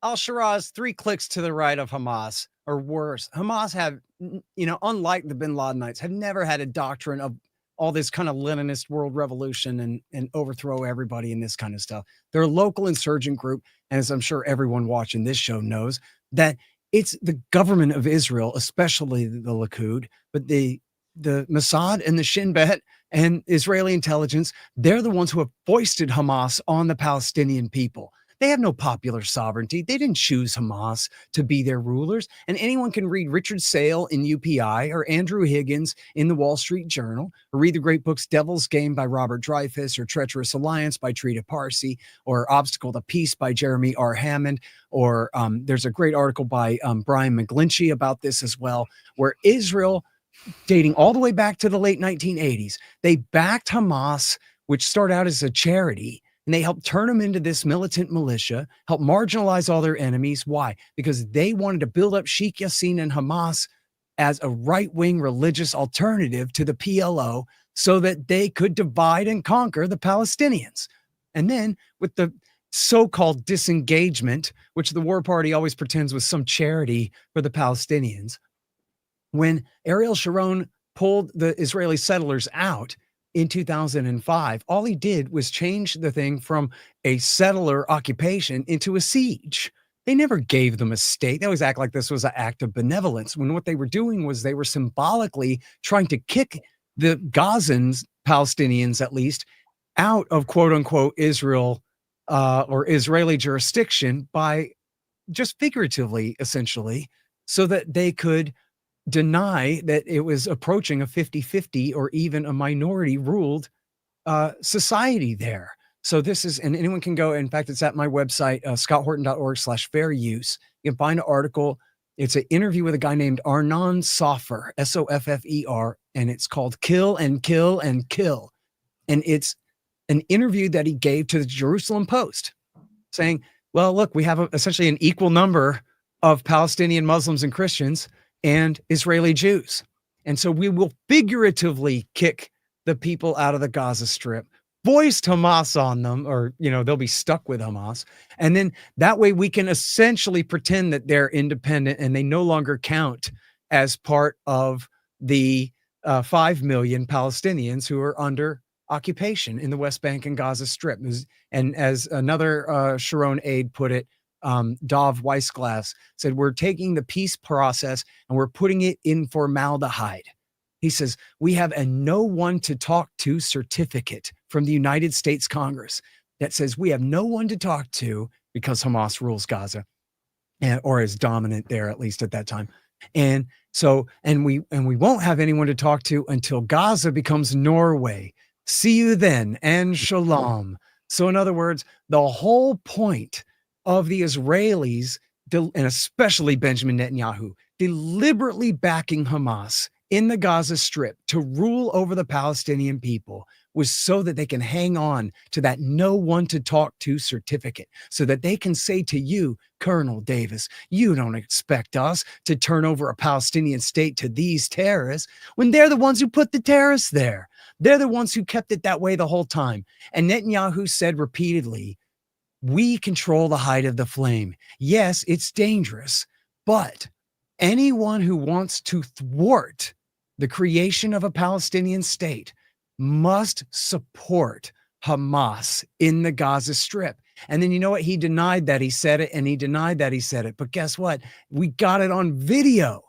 Speaker 2: al-Sharaa is 3 clicks to the right of Hamas, or worse. Hamas have, unlike the bin Ladenites, have never had a doctrine of all this kind of Leninist world revolution and overthrow everybody and this kind of stuff. They're a local insurgent group. And as I'm sure everyone watching this show knows, that it's the government of Israel, especially the Likud, but the Mossad and the Shin Bet and Israeli intelligence, they're the ones who have foisted Hamas on the Palestinian people. They have no popular sovereignty. They didn't choose Hamas to be their rulers. And anyone can read Richard Sale in UPI or Andrew Higgins in the Wall Street Journal, or read the great books Devil's Game by Robert Dreyfuss, or Treacherous Alliance by Trita Parsi, or Obstacle to Peace by Jeremy R. Hammond, or there's a great article by Brian McGlinchey about this as well, where Israel, dating all the way back to the late 1980s, they backed Hamas, which started out as a charity, and they helped turn them into this militant militia, helped marginalize all their enemies. Why? Because they wanted to build up Sheikh Yassin and Hamas as a right-wing religious alternative to the PLO so that they could divide and conquer the Palestinians. And then with the so-called disengagement, which the war party always pretends was some charity for the Palestinians, when Ariel Sharon pulled the Israeli settlers out in 2005, all he did was change the thing from a settler occupation into a siege. They never gave them a state. They always act like this was an act of benevolence, when what they were doing was they were symbolically trying to kick the Gazans, Palestinians at least, out of quote unquote Israel or Israeli jurisdiction by just figuratively, essentially, so that they could deny that it was approaching a 50-50 or even a minority ruled society there. So this is, and anyone can go, in fact, it's at my website, scotthorton.org/fair use. You can find an article. It's an interview with a guy named Arnon Soffer, Soffer, and it's called Kill and Kill and Kill. And it's an interview that he gave to the Jerusalem Post saying, well, look, we have essentially an equal number of Palestinian Muslims and Christians and Israeli Jews. And so we will figuratively kick the people out of the Gaza Strip, voiced Hamas on them, or, they'll be stuck with Hamas. And then that way we can essentially pretend that they're independent and they no longer count as part of the 5 million Palestinians who are under occupation in the West Bank and Gaza Strip. And as another Sharon aide put it, Dov Weissglass, said, we're taking the peace process and we're putting it in formaldehyde. He says, we have a no one to talk to certificate from the United States Congress that says we have no one to talk to because Hamas rules Gaza, or is dominant there, at least at that time. And so, and we won't have anyone to talk to until Gaza becomes Norway. See you then, and shalom. So in other words, the whole point of the Israelis, and especially Benjamin Netanyahu, deliberately backing Hamas in the Gaza Strip to rule over the Palestinian people was so that they can hang on to that no one to talk to certificate, so that they can say to you, Colonel Davis, you don't expect us to turn over a Palestinian state to these terrorists when they're the ones who put the terrorists there. They're the ones who kept it that way the whole time. And Netanyahu said repeatedly, we control the height of the flame. Yes, it's dangerous, but anyone who wants to thwart the creation of a Palestinian state must support Hamas in the Gaza Strip. And then you know what? He denied that he said it, and he denied that he said it. But guess what? We got it on video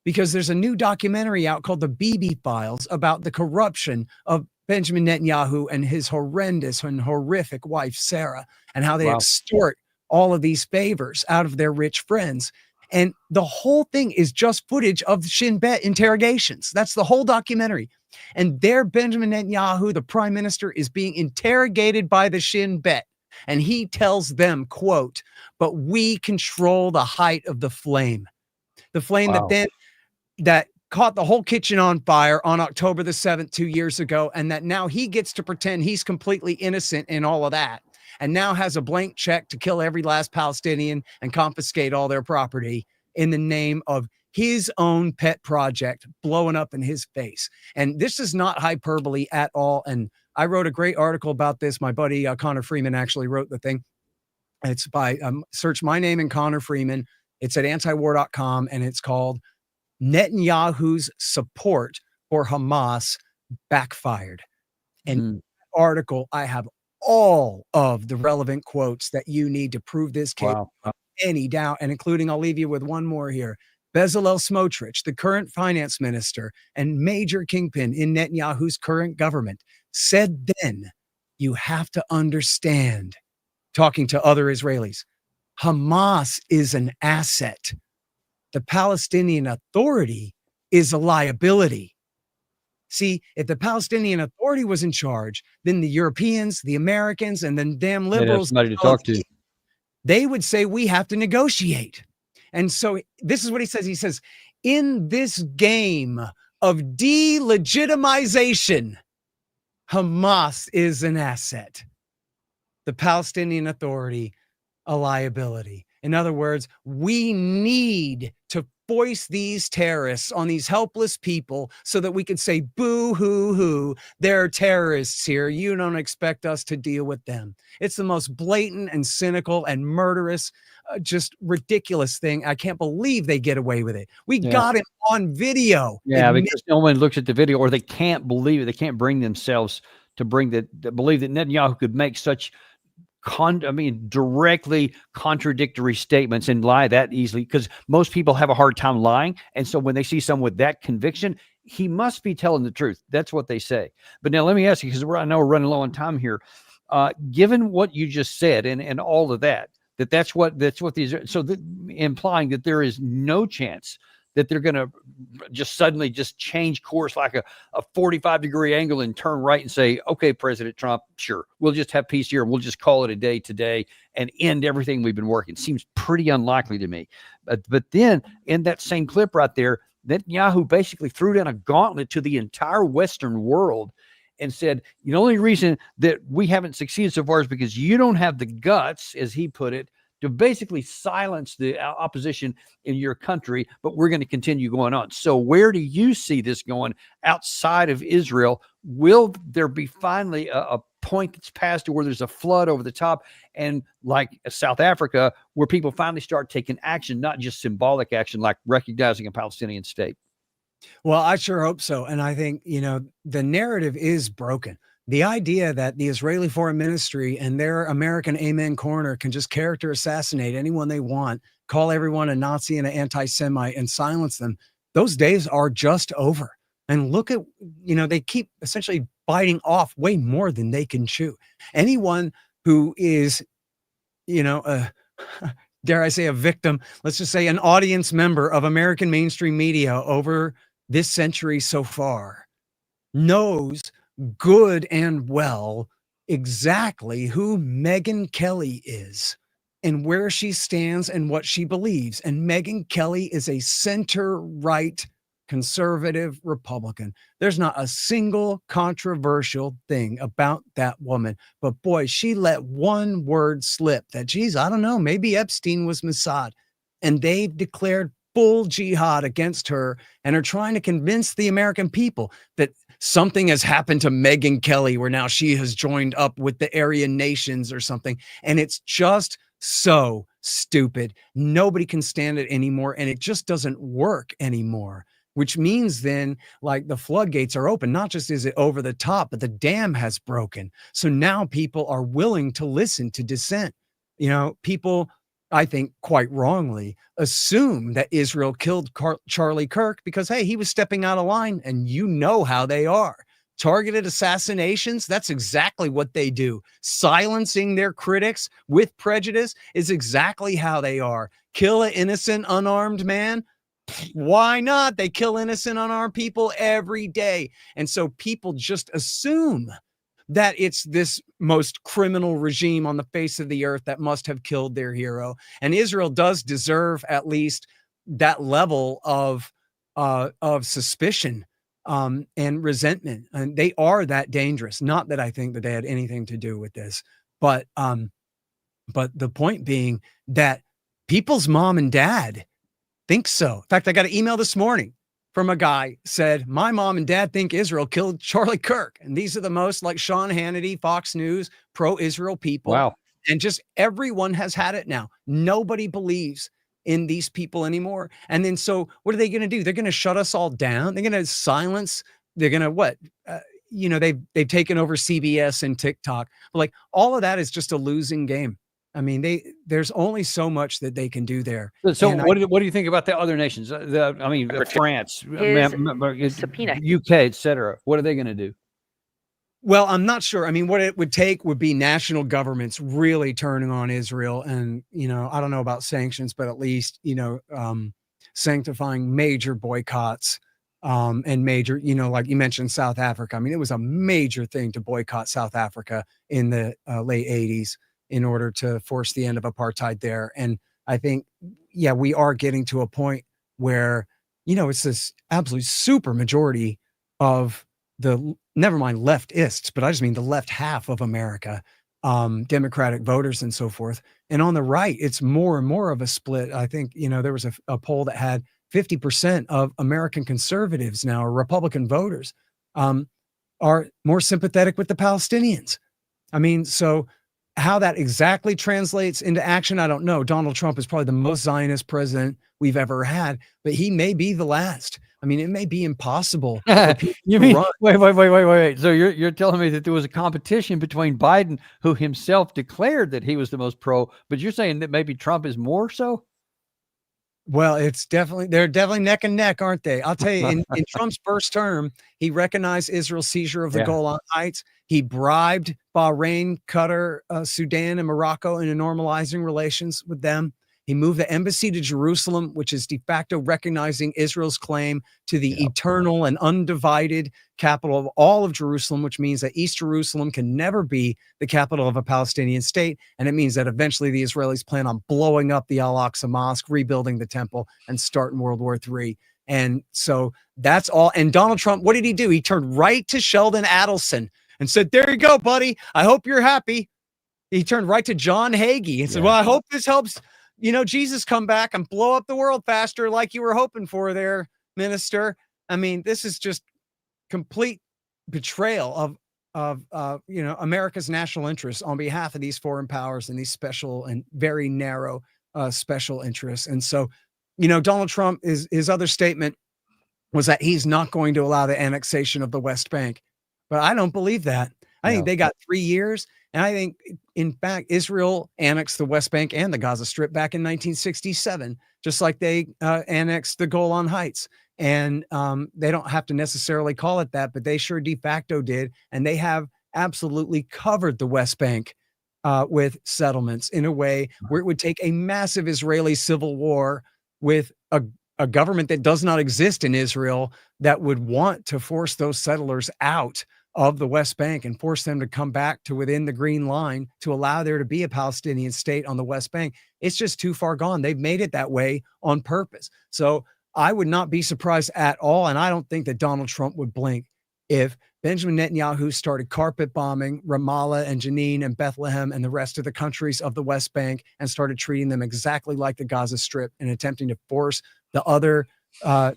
Speaker 2: because there's a new documentary out called The Bibi Files about the corruption of Benjamin Netanyahu and his horrendous and horrific wife, Sarah, and how they extort all of these favors out of their rich friends. And the whole thing is just footage of the Shin Bet interrogations. That's the whole documentary. And there, Benjamin Netanyahu, the prime minister, is being interrogated by the Shin Bet. And he tells them, quote, but we control the height of the flame. The flame that caught the whole kitchen on fire on October the 7th, 2 years ago. And that now he gets to pretend he's completely innocent in all of that. And now has a blank check to kill every last Palestinian and confiscate all their property in the name of his own pet project blowing up in his face. And this is not hyperbole at all. And I wrote a great article about this. My buddy Connor Freeman actually wrote the thing. It's by search my name and Connor Freeman. It's at antiwar.com, and it's called Netanyahu's Support for Hamas Backfired. And in the article, I have all of the relevant quotes that you need to prove this case without any doubt, and including, I'll leave you with one more here. Bezalel Smotrich, the current finance minister and major kingpin in Netanyahu's current government, said then, you have to understand, talking to other Israelis, Hamas is an asset. The Palestinian Authority is a liability. See, if the Palestinian Authority was in charge, then the Europeans, the Americans, and then damn liberals,
Speaker 1: somebody to talk to,
Speaker 2: they would say we have to negotiate. And so this is what he says. He says, in this game of delegitimization, Hamas is an asset. The Palestinian Authority, a liability. In other words, we need to foist these terrorists on these helpless people so that we could say, boo hoo hoo, there are terrorists here. You don't expect us to deal with them. It's the most blatant and cynical and murderous, just ridiculous thing. I can't believe they get away with it. We got it on video.
Speaker 1: Yeah, because no one looks at the video, or they can't believe it. They can't bring themselves to believe that Netanyahu could make such directly contradictory statements and lie that easily, because most people have a hard time lying. And so when they see someone with that conviction, he must be telling the truth. That's what they say. But now let me ask you, because I know we're running low on time here. Given what you just said and all of that's what these are. So implying that there is no chance that they're going to just suddenly just change course like a 45-degree angle and turn right and say, okay, President Trump, sure, we'll just have peace here and we'll just call it a day today and end everything we've been working. Seems pretty unlikely to me. But then in that same clip right there, Netanyahu basically threw down a gauntlet to the entire Western world and said, the only reason that we haven't succeeded so far is because you don't have the guts, as he put it, to basically silence the opposition in your country, but we're going to continue going on. So where do you see this going outside of Israel? Will there be finally a point that's passed to where there's a flood over the top, and like South Africa, where people finally start taking action, not just symbolic action like recognizing a Palestinian state?
Speaker 2: Well, I sure hope so. And I think, the narrative is broken. the idea that the Israeli Foreign Ministry and their American Amen Corner can just character assassinate anyone they want, call everyone a Nazi and an anti-Semite and silence them, those days are just over. And look at, they keep essentially biting off way more than they can chew. Anyone who is, dare I say, a victim, let's just say an audience member of American mainstream media over this century so far, knows good and well exactly who Megyn Kelly is and where she stands and what she believes. And Megyn Kelly is a center-right conservative Republican. There's not a single controversial thing about that woman. But boy, she let one word slip that, geez, I don't know, maybe Epstein was Mossad. And they've declared full jihad against her and are trying to convince the American people that something has happened to Megyn Kelly where now she has joined up with the Aryan nations or something. And it's just so stupid. Nobody can stand it anymore. And it just doesn't work anymore, which means then like the floodgates are open. Not just is it over the top, but the dam has broken. So now people are willing to listen to dissent. People, I think quite wrongly, assume that Israel killed Charlie Kirk because, hey, he was stepping out of line, and you know how they are. Targeted assassinations, that's exactly what they do. Silencing their critics with prejudice is exactly how they are. Kill an innocent, unarmed man? Why not? They kill innocent, unarmed people every day. And so people just assume that it's this most criminal regime on the face of the earth that must have killed their hero. And Israel does deserve at least that level of suspicion and resentment. And they are that dangerous. Not that I think that they had anything to do with this, but the point being that people's mom and dad think so. In fact, I got an email this morning from a guy said, my mom and dad think Israel killed Charlie Kirk. And these are the most like Sean Hannity, Fox News, pro-Israel people.
Speaker 1: Wow.
Speaker 2: And just everyone has had it now. Nobody believes in these people anymore. And then so what are they going to do? They're going to shut us all down. They're going to silence. They're going to what? They've taken over CBS and TikTok. But like all of that is just a losing game. I mean, there's only so much that they can do there.
Speaker 1: So what do you think about the other nations? France,
Speaker 6: subpoena.
Speaker 1: UK, etc. What are they going to do?
Speaker 2: Well, I'm not sure. I mean, what it would take would be national governments really turning on Israel. And, I don't know about sanctions, but at least, sanctifying major boycotts and major, like you mentioned, South Africa. I mean, it was a major thing to boycott South Africa in the late 80s. In order to force the end of apartheid there. And I think, we are getting to a point where, it's this absolute super majority of never mind leftists, but I just mean the left half of America, Democratic voters and so forth. And on the right, it's more and more of a split. I think, there was a poll that had 50% of American conservatives now, or Republican voters, are more sympathetic with the Palestinians. I mean, so how that exactly translates into action, I don't know. Donald Trump is probably the most Zionist president we've ever had, but he may be the last. I mean, it may be impossible.
Speaker 1: You mean, wait. So you're telling me that there was a competition between Biden, who himself declared that he was the most pro, but you're saying that maybe Trump is more so?
Speaker 2: Well, they're definitely neck and neck, aren't they? I'll tell you, in Trump's first term, he recognized Israel's seizure of the Golan Heights. He bribed Bahrain, Qatar, Sudan, and Morocco into normalizing relations with them. He moved the embassy to Jerusalem, which is de facto recognizing Israel's claim to the eternal and undivided capital of all of Jerusalem, which means that East Jerusalem can never be the capital of a Palestinian state. And it means that eventually the Israelis plan on blowing up the Al-Aqsa Mosque, rebuilding the temple, and starting World War III. And so that's all. And Donald Trump, what did he do? He turned right to Sheldon Adelson and said, there you go, buddy. I hope you're happy. He turned right to John Hagee and said, well, I hope this helps Jesus come back and blow up the world faster like you were hoping for there, minister. I mean, this is just complete betrayal of America's national interests on behalf of these foreign powers and these special and very narrow special interests. And so, Donald Trump, his other statement was that he's not going to allow the annexation of the West Bank. But I don't believe that. I think
Speaker 1: Yeah.
Speaker 2: they got 3 years. And I think, in fact, Israel annexed the West Bank and the Gaza Strip back in 1967, just like they annexed the Golan Heights. And they don't have to necessarily call it that, but they sure de facto did. And they have absolutely covered the West Bank with settlements in a way where it would take a massive Israeli civil war with a government that does not exist in Israel that would want to force those settlers out of the West Bank and force them to come back to within the Green Line to allow there to be a Palestinian state on the West Bank. It's just too far gone. They've made it that way on purpose. So I would not be surprised at all. And I don't think that Donald Trump would blink if Benjamin Netanyahu started carpet bombing Ramallah and Jenin and Bethlehem and the rest of the countries of the West Bank and started treating them exactly like the Gaza Strip and attempting to force the other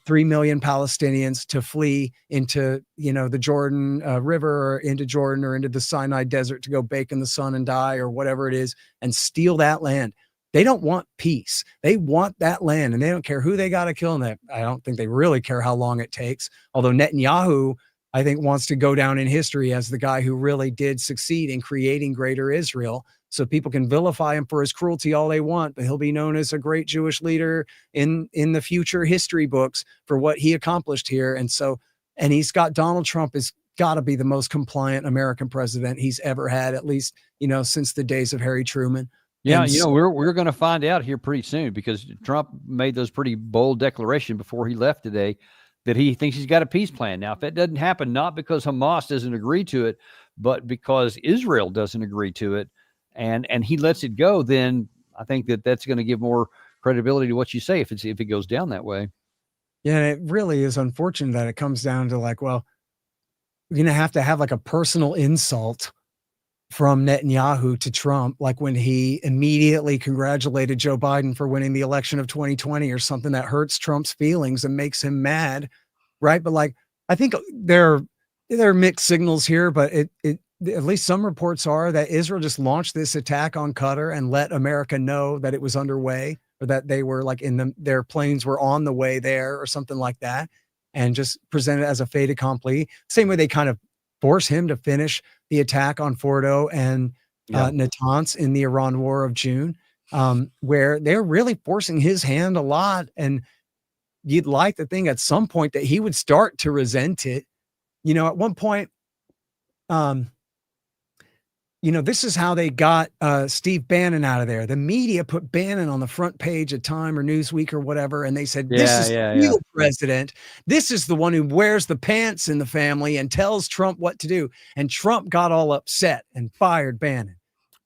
Speaker 2: 3 million Palestinians to flee into, the Jordan River, or into Jordan, or into the Sinai Desert to go bake in the sun and die, or whatever it is, and steal that land. They don't want peace. They want that land, and they don't care who they got to kill in that. I don't think they really care how long it takes. Although Netanyahu, I think, wants to go down in history as the guy who really did succeed in creating greater Israel. So people can vilify him for his cruelty all they want, but he'll be known as a great Jewish leader in the future history books for what he accomplished here. And he's got Donald Trump has got to be the most compliant American president he's ever had, at least, since the days of Harry Truman.
Speaker 1: Yeah, we're going to find out here pretty soon, because Trump made those pretty bold declaration before he left today that he thinks he's got a peace plan. Now, if that doesn't happen, not because Hamas doesn't agree to it, but because Israel doesn't agree to it, and he lets it go, then I think that's going to give more credibility to what you say if it goes down that way.
Speaker 2: Yeah, and it really is unfortunate that it comes down to we're going to have a personal insult from Netanyahu to Trump, like when he immediately congratulated Joe Biden for winning the election of 2020, or something that hurts Trump's feelings and makes him mad, right? But I think there are mixed signals here, but it at least some reports are that Israel just launched this attack on Qatar and let America know that it was underway, or that they were their planes were on the way there, or something like that, and just presented it as a fait accompli. Same way they kind of force him to finish the attack on Fordo and Natanz in the Iran War of June, where they're really forcing his hand a lot. And you'd like to think at some point that he would start to resent it. At one point, this is how they got Steve Bannon out of there. The media put Bannon on the front page of Time or Newsweek or whatever, and they said, this is the real president. This is the one who wears the pants in the family and tells Trump what to do. And Trump got all upset and fired Bannon,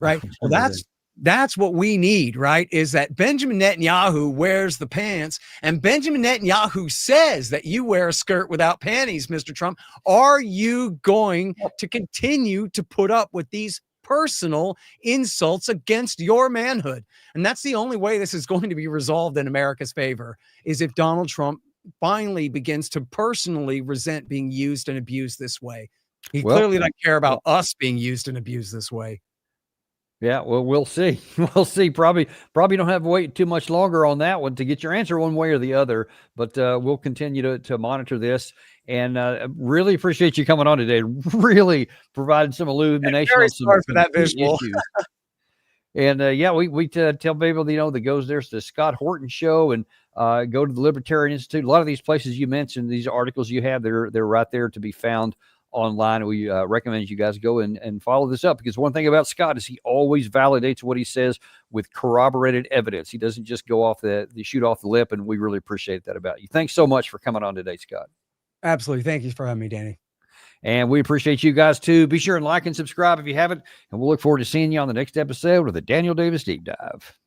Speaker 2: right? Well, that's what we need, right? Is that Benjamin Netanyahu wears the pants, and Benjamin Netanyahu says that you wear a skirt without panties, Mr. Trump. Are you going to continue to put up with these personal insults against your manhood? And that's the only way this is going to be resolved in America's favor, is if Donald Trump finally begins to personally resent being used and abused this way. He clearly doesn't care about us being used and abused this way.
Speaker 1: Yeah, well, we'll see. We'll see. Probably don't have to wait too much longer on that one to get your answer one way or the other. But we'll continue to monitor this. And really appreciate you coming on today. Really provided some illumination on some
Speaker 2: for that visual.
Speaker 1: issues. And we tell people, that goes there's the Scott Horton show, and go to the Libertarian Institute. A lot of these places you mentioned, these articles you have, they're right there to be found online. We recommend you guys go and follow this up, because one thing about Scott is he always validates what he says with corroborated evidence. He doesn't just go off the shoot off the lip, and we really appreciate that about you. Thanks so much for coming on today, Scott.
Speaker 2: Absolutely. Thank you for having me, Danny.
Speaker 1: And we appreciate you guys too. Be sure and like and subscribe if you haven't, and we'll look forward to seeing you on the next episode of the Daniel Davis Deep Dive.